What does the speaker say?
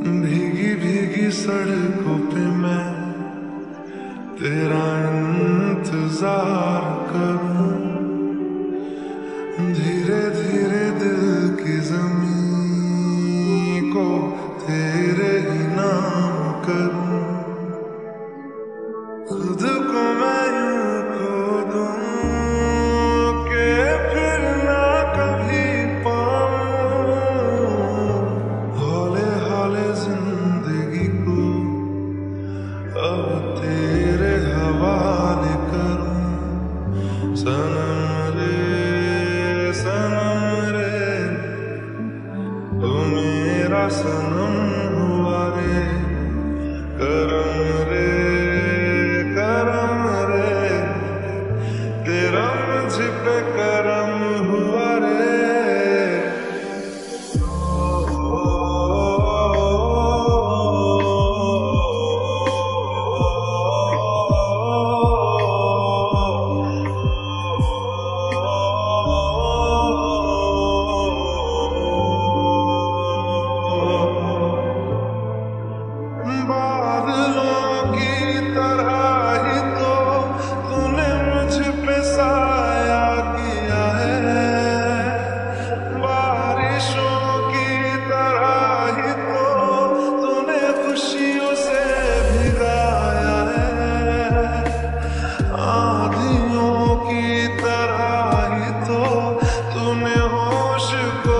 भीगी भीगी सड़कों पे मैं तेरा इंतजार करूं, धीरे धीरे दिल की जमीन को तेरे ही नाम करूं, खुद को मैं यूं खो दूं कि फिर ना कभी पाऊं, हौले हौले जिंदगी को अब तेरे हवाले करूं। सनम रे तू मेरा सनम हुआ रे, करम रे तेरा मुझ पे करम हुआ रे। बादलों की तरह ही तो तूने मुझ पे साया किया है, बारिशों की तरह ही तो तूने खुशियों से भिगाया है, आंधियों की तरह ही तो तूने होश को